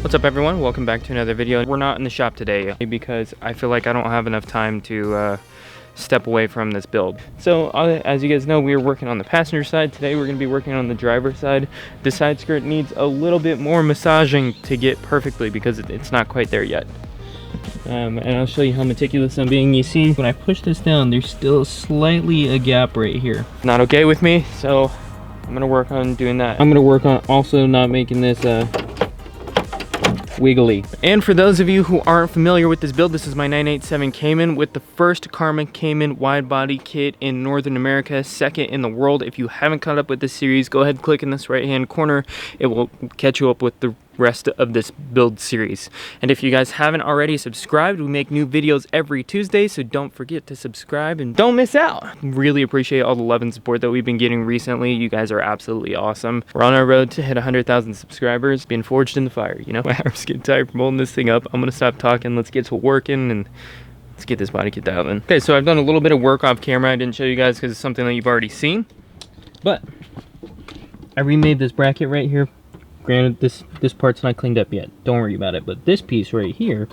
What's up everyone, welcome back to another video. We're not in the shop today because I feel like I don't have enough time to step away from this build. So as you guys know, we are working on the passenger side. Today we're going to be working on the driver's side. The side skirt needs a little bit more massaging to get perfectly because it's not quite there yet. And I'll show you how meticulous I'm being. You see, when I push this down, there's still slightly a gap right here. Not okay with me, so I'm going to work on doing that. I'm going to work on also not making this wiggly. And for those of you who aren't familiar with this build, this is my 987 Cayman with the first Cayman wide body kit in Northern America, second in the world. If you haven't caught up with this series, go ahead and click in this right hand corner. It will catch you up with the rest of this build series. And if you guys haven't already subscribed, we make new videos every Tuesday, so don't forget to subscribe and don't miss out. Really appreciate all the love and support that we've been getting recently. You guys are absolutely awesome. We're on our road to hit 100,000 subscribers, being forged in the fire, you know. My arms getting tired from holding this thing up. I'm gonna stop talking, let's get to working and let's get this body kit dialed in. Okay, so I've done a little bit of work off camera. I didn't show you guys because it's something that you've already seen, but I remade this bracket right here. Granted, this part's not cleaned up yet, don't worry about it, but this piece right here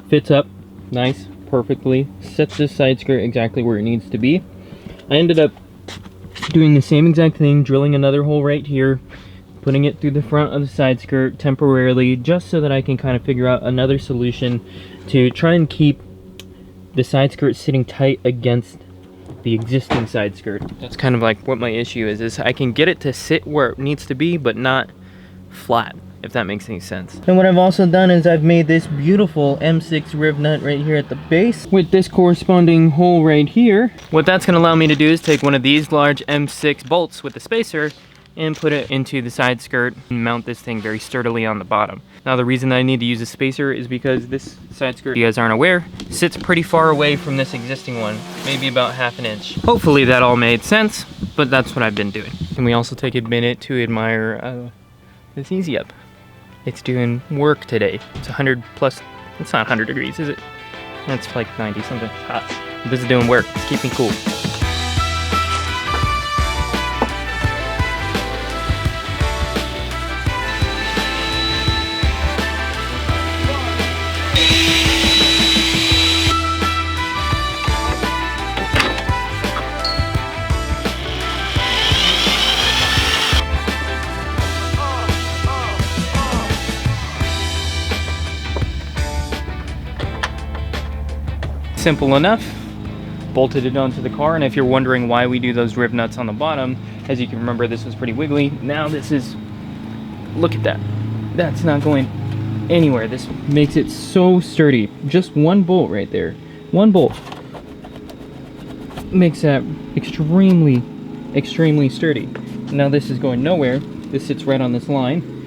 fits up nice, perfectly, sets this side skirt exactly where it needs to be. I ended up doing the same exact thing, drilling another hole right here, putting it through the front of the side skirt temporarily, just so that I can kind of figure out another solution to try and keep the side skirt sitting tight against the existing side skirt. That's kind of like what my issue is I can get it to sit where it needs to be, but not flat, if that makes any sense. And what I've also done is I've made this beautiful M6 riv nut right here at the base with this corresponding hole right here. What that's going to allow me to do is take one of these large M6 bolts with the spacer and put it into the side skirt and mount this thing very sturdily on the bottom. Now the reason that I need to use a spacer is because this side skirt, if you guys aren't aware, sits pretty far away from this existing one, maybe about half an inch. Hopefully that all made sense, but that's what I've been doing. And we also take a minute to admire this Easy Up. It's doing work today. It's 100 plus, it's not 100 degrees, is it? It's like 90 something, it's hot. This is doing work, it's keeping cool. Simple enough, bolted it onto the car, and if you're wondering why we do those riv nuts on the bottom, as you can remember, this was pretty wiggly. Now this is, look at that, that's not going anywhere. This makes it so sturdy. Just one bolt right there, one bolt makes that extremely sturdy. Now this is going nowhere. This sits right on this line,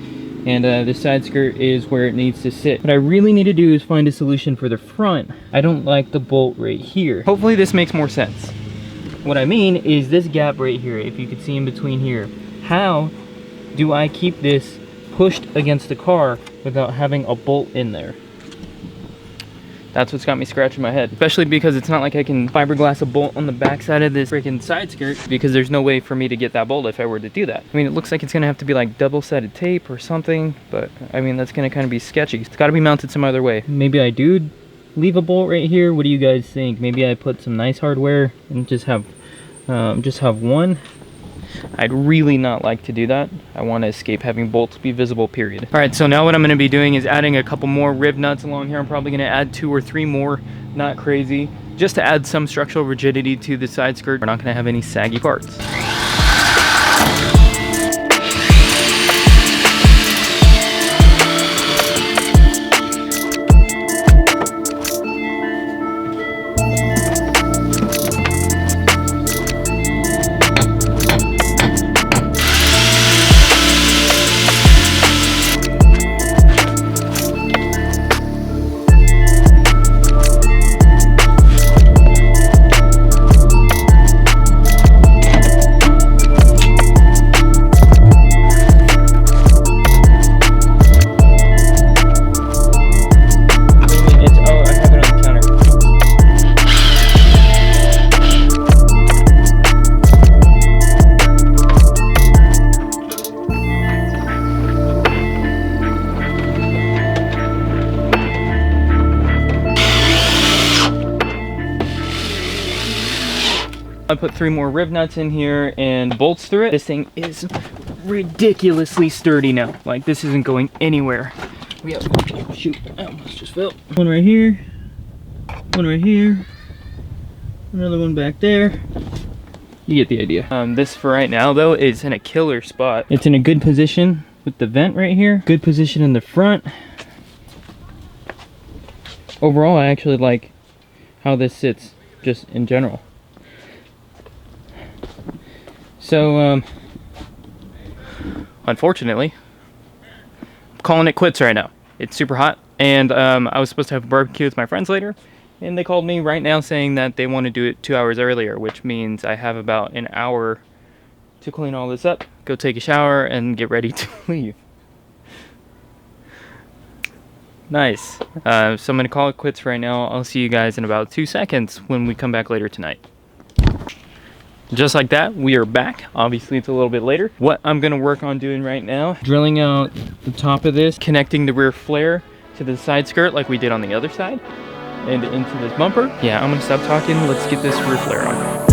and the side skirt is where it needs to sit. What I really need to do is find a solution for the front. I don't like the bolt right here. Hopefully this makes more sense. What I mean is this gap right here, if you could see in between here. How do I keep this pushed against the car without having a bolt in there? That's what's got me scratching my head. Especially because it's not like I can fiberglass a bolt on the backside of this freaking side skirt, because there's no way for me to get that bolt if I were to do that. I mean, it looks like it's gonna have to be like double-sided tape or something, but I mean, that's gonna kind of be sketchy. It's gotta be mounted some other way. Maybe I do leave a bolt right here. What do you guys think? Maybe I put some nice hardware and just have one. I'd really not like to do that. I want to escape having bolts be visible, period. All right, so now what I'm going to be doing is adding a couple more riv nuts along here. I'm probably going to add 2 or 3 more, not crazy, just to add some structural rigidity to the side skirt. We're not going to have any saggy parts. I put 3 more riv nuts in here and bolts through it. This thing is ridiculously sturdy now. Like, this isn't going anywhere. We have, shoot, I almost just fell. One right here, one right here, another one back there. You get the idea. This for right now though is in a killer spot. It's in a good position with the vent right here. Good position in the front. Overall, I actually like how this sits just in general. So, unfortunately, I'm calling it quits right now. It's super hot, and I was supposed to have a barbecue with my friends later, and they called me right now saying that they want to do it 2 hours earlier, which means I have about an hour to clean all this up, go take a shower, and get ready to leave. Nice. So I'm going to call it quits right now. I'll see you guys in about 2 seconds when we come back later tonight. Just like that, we are back. Obviously, it's a little bit later. What I'm going to work on doing right now, drilling out the top of this, connecting the rear flare to the side skirt like we did on the other side, and into this bumper. Yeah, I'm going to stop talking. Let's get this rear flare on.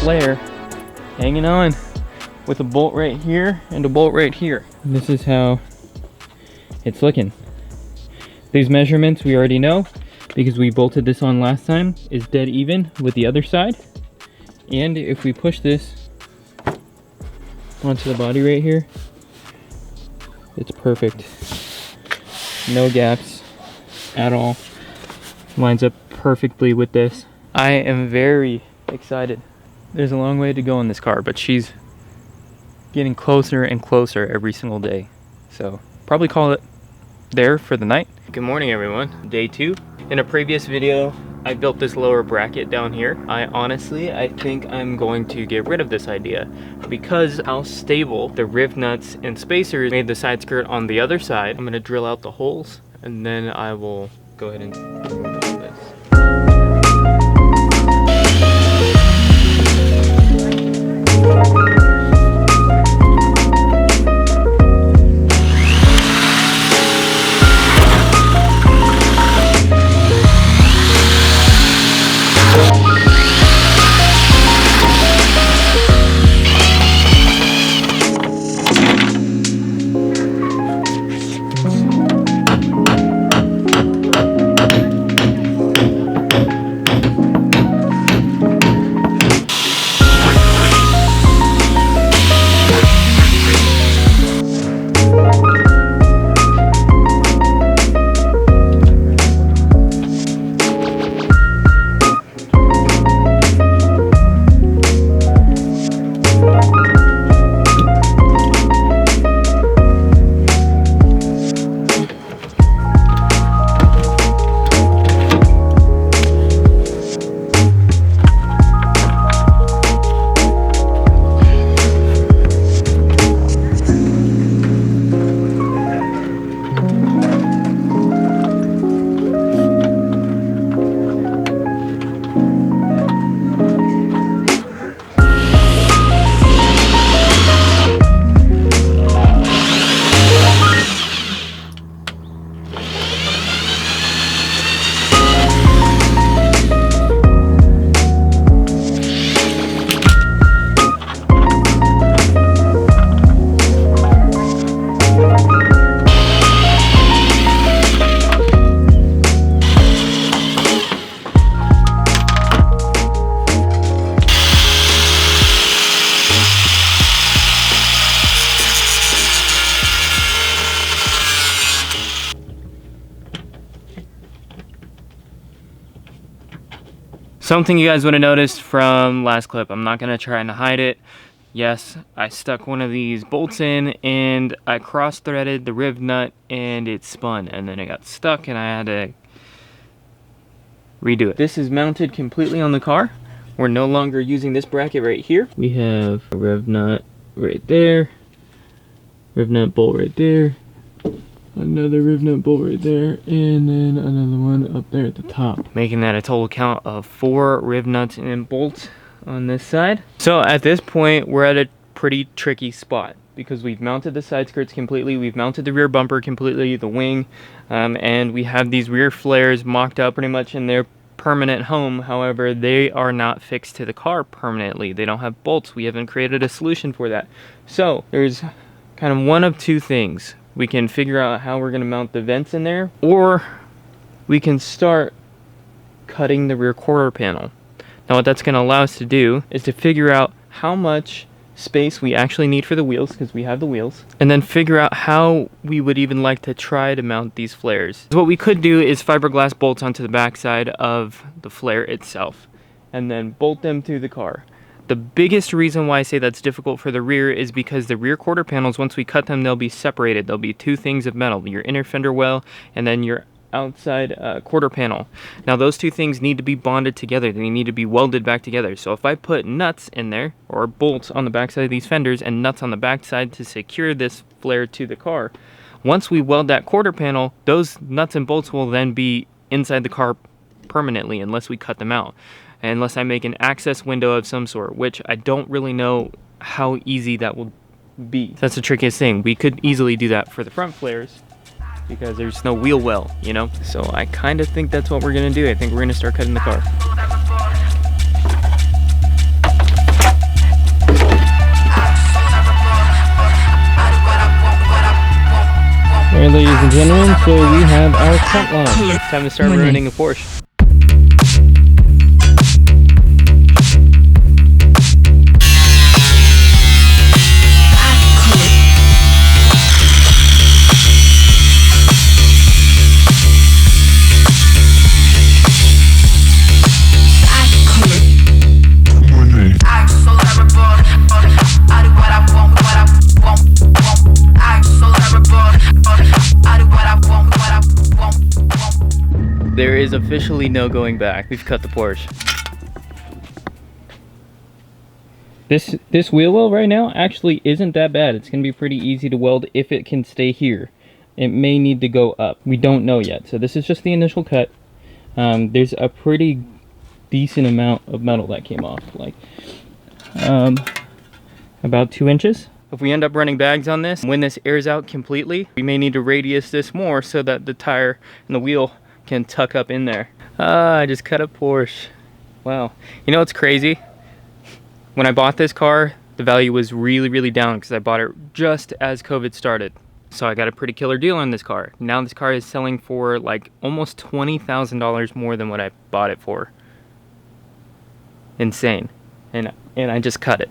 Flare hanging on with a bolt right here and a bolt right here. And this is how it's looking. These measurements we already know because we bolted this on last time is dead even with the other side. And if we push this onto the body right here, it's perfect. No gaps at all. Lines up perfectly with this. I am very excited. There's a long way to go in this car, but she's getting closer and closer every single day. So probably call it there for the night. Good morning, everyone. Day 2. In a previous video, I built this lower bracket down here. I think I'm going to get rid of this idea because how stable the riv nuts and spacers made the side skirt on the other side. I'm gonna drill out the holes and then I will go ahead and remove all this. Something you guys would have noticed from last clip, I'm not gonna try and hide it. Yes, I stuck one of these bolts in and I cross-threaded the riv nut and it spun and then it got stuck and I had to redo it. This is mounted completely on the car. We're no longer using this bracket right here. We have a riv nut right there, Riv nut bolt right there. Another riv nut bolt right there, and then another one up there at the top. Making that a total count of 4 riv nuts and bolts on this side. So at this point, we're at a pretty tricky spot because we've mounted the side skirts completely, we've mounted the rear bumper completely, the wing, and we have these rear flares mocked up pretty much in their permanent home. However, they are not fixed to the car permanently. They don't have bolts. We haven't created a solution for that. So there's kind of one of two things. We can figure out how we're going to mount the vents in there, or we can start cutting the rear quarter panel. Now what that's going to allow us to do is to figure out how much space we actually need for the wheels, because we have the wheels, and then figure out how we would even like to try to mount these flares. So what we could do is fiberglass bolts onto the backside of the flare itself, and then bolt them to the car. The biggest reason why I say that's difficult for the rear is because the rear quarter panels, once we cut them, they'll be separated. There'll be 2 things of metal, your inner fender well and then your outside quarter panel. Now those 2 things need to be bonded together. They need to be welded back together. So if I put nuts in there, or bolts on the backside of these fenders and nuts on the backside to secure this flare to the car, once we weld that quarter panel, those nuts and bolts will then be inside the car permanently unless we cut them out. Unless I make an access window of some sort, which I don't really know how easy that will be. That's the trickiest thing. We could easily do that for the front flares because there's no wheel well, you know? So I kind of think that's what we're gonna do. I think we're gonna start cutting the car. Alright, ladies and gentlemen, so we have our cut line. It's time to start ruining a Porsche. There is officially no going back. We've cut the Porsche. This wheel well right now actually isn't that bad. It's gonna be pretty easy to weld if it can stay here. It may need to go up. We don't know yet. So this is just the initial cut. There's a pretty decent amount of metal that came off, like about 2 inches. If we end up running bags on this, when this airs out completely, we may need to radius this more so that the tire and the wheel can tuck up in there. I just cut a Porsche. Wow. You know what's crazy? When I bought this car, the value was really down because I bought it just as COVID started. So I got a pretty killer deal on this car. Now this car is selling for like almost $20,000 more than what I bought it for. Insane. And I just cut it.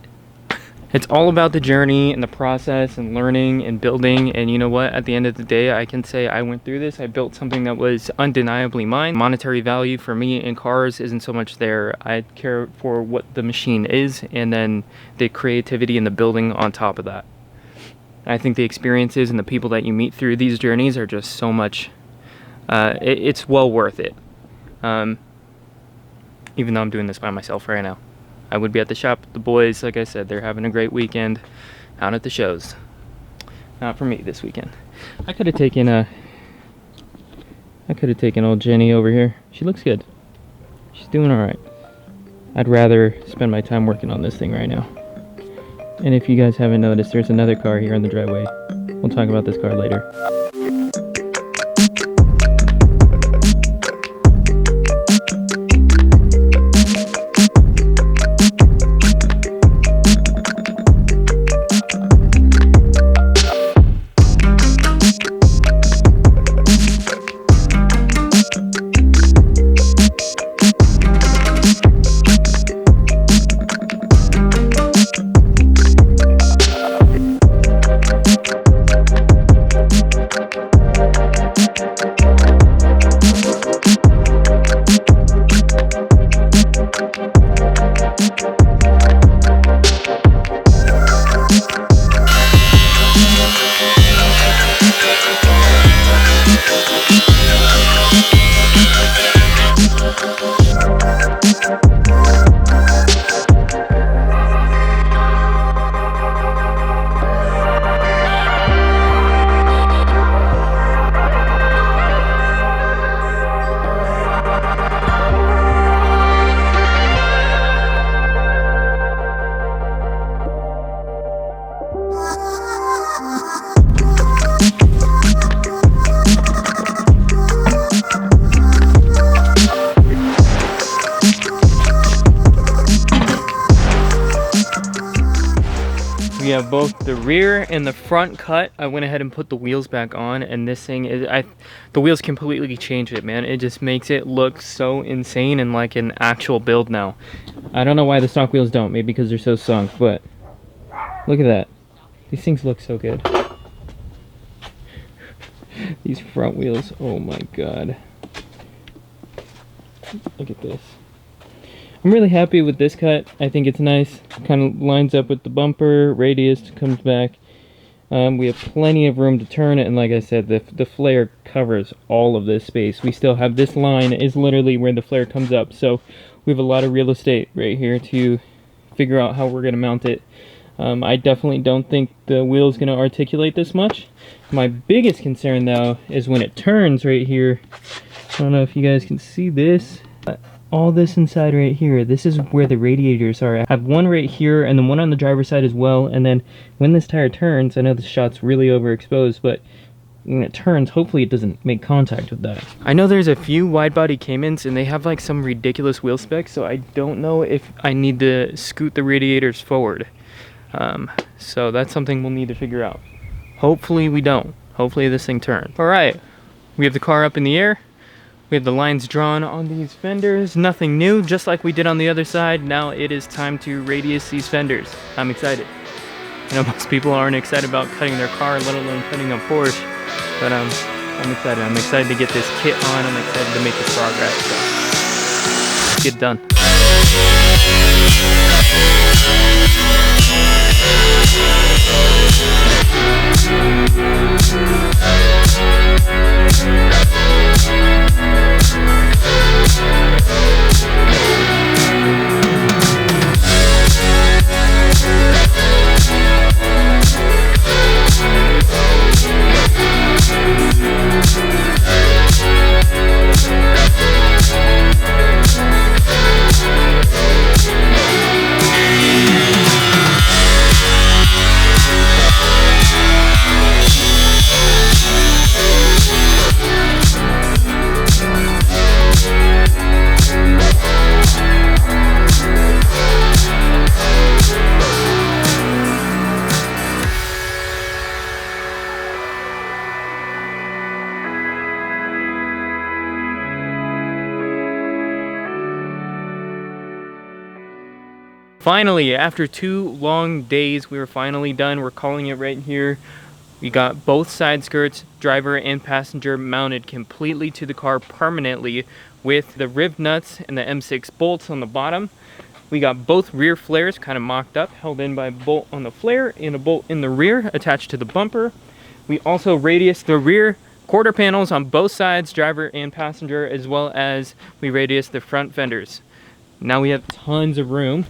It's all about the journey and the process and learning and building, and you know what, at the end of the day I can say I went through this. I built something that was undeniably mine. Monetary value for me in cars isn't so much there. I care for what the machine is and then the creativity and the building on top of that. I think the experiences and the people that you meet through these journeys are just so much, it's well worth it. Even though I'm doing this by myself right now. I would be at the shop. The boys, like I said, they're having a great weekend out at the shows. Not for me this weekend. I could have taken old Jenny over here. She looks good. She's doing all right. I'd rather spend my time working on this thing right now. And if you guys haven't noticed, there's another car here on the driveway. We'll talk about this car later. have both the rear and the front cut. I went ahead and put the wheels back on, and this thing is, the wheels completely change it, man. It just makes it look so insane and like an actual build now. I don't know why the stock wheels don't, maybe because they're so sunk, but look at that. These things look so good. These front wheels, oh my god. Look at this. I'm really happy with this cut. I think it's nice. Kind of lines up with the bumper, radius comes back. We have plenty of room to turn it, and like I said, the flare covers all of this space. We still have this line is literally where the flare comes up, so we have a lot of real estate right here to figure out how we're going to mount it. I definitely don't think the wheel's going to articulate this much. My biggest concern though is when it turns right here. I don't know if you guys can see this. All this inside right here, this is where the radiators are. I have one right here and then one on the driver's side as well, and then when this tire turns, I know the shot's really overexposed, but when it turns, hopefully it doesn't make contact with that. I know there's a few wide-body Caymans and they have like some ridiculous wheel specs, so I don't know if I need to scoot the radiators forward. So that's something we'll need to figure out. Hopefully we don't. Hopefully this thing turns. Alright, we have the car up in the air. We have the lines drawn on these fenders. Nothing new, just like we did on the other side. Now it is time to radius these fenders. I'm excited. I know most people aren't excited about cutting their car, let alone cutting a Porsche. But I'm excited. I'm excited to get this kit on. I'm excited to make this progress. So let's get it done. Finally, after 2 long days, we were finally done. We're calling it right here. We got both side skirts, driver and passenger, mounted completely to the car permanently with the riv nuts and the M6 bolts on the bottom. We got both rear flares kind of mocked up, held in by a bolt on the flare and a bolt in the rear attached to the bumper. We also radiused the rear quarter panels on both sides, driver and passenger, as well as we radiused the front fenders. Now we have tons of room.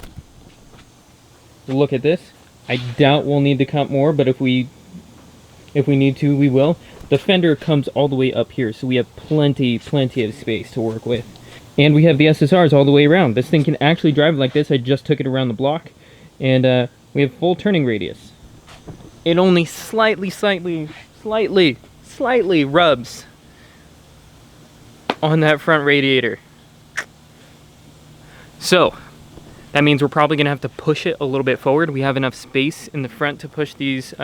Look at this. I doubt we'll need to cut more, but if we need to, we will. The fender comes all the way up here, so we have plenty of space to work with. And we have the SSRs all the way around. This thing can actually drive like this. I just took it around the block, and we have full turning radius. It only slightly rubs on that front radiator. So that means we're probably gonna have to push it a little bit forward. We have enough space in the front to push these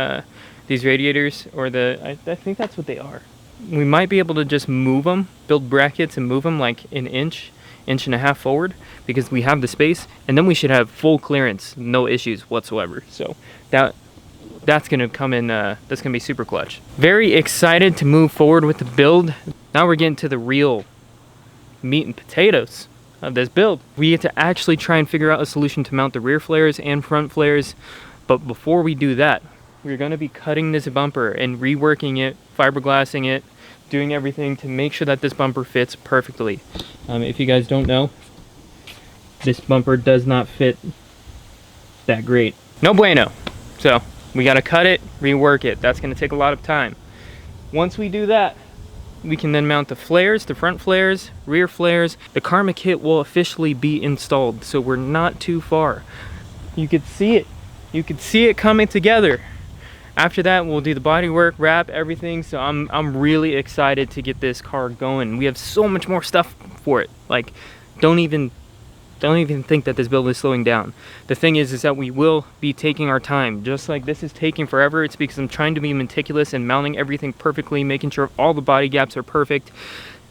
radiators, or I think that's what they are. We might be able to just move them, build brackets and move them like an inch and a half forward, because we have the space, and then we should have full clearance, no issues whatsoever. So that's gonna come in, that's gonna be super clutch. Very excited to move forward with the build. Now we're getting to the real meat and potatoes of this build. We get to actually try and figure out a solution to mount the rear flares and front flares. But before we do that, we're going to be cutting this bumper and reworking it, fiberglassing it, doing everything to make sure that this bumper fits perfectly. If you guys don't know, this bumper does not fit that great. No bueno. So we got to cut it, rework it. That's going to take a lot of time. Once we do that, we can then mount the flares, the front flares, rear flares. The Karma kit will officially be installed, so we're not too far. You could see it. You could see it coming together. After that, we'll do the body work, wrap, everything. So I'm really excited to get this car going. We have so much more stuff for it. Like, don't even don't even think that this build is slowing down. The thing is that we will be taking our time. Just like this is taking forever, it's because I'm trying to be meticulous and mounting everything perfectly, making sure all the body gaps are perfect,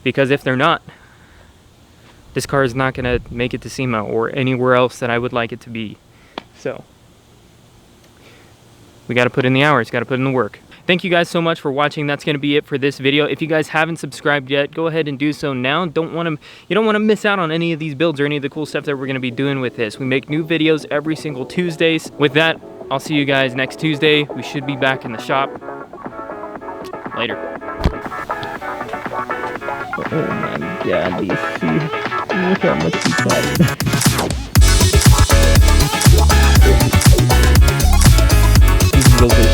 because if they're not, this car is not gonna make it to SEMA or anywhere else that I would like it to be. So, we gotta put in the hours, gotta put in the work. Thank you guys so much for watching. That's going to be it for this video. If you guys haven't subscribed yet, go ahead and do so now. You don't want to miss out on any of these builds or any of the cool stuff that we're going to be doing with this. We make new videos every single Tuesdays. With that, I'll see you guys next Tuesday. We should be back in the shop. Later. Oh my god, do you see? Look how much he's got.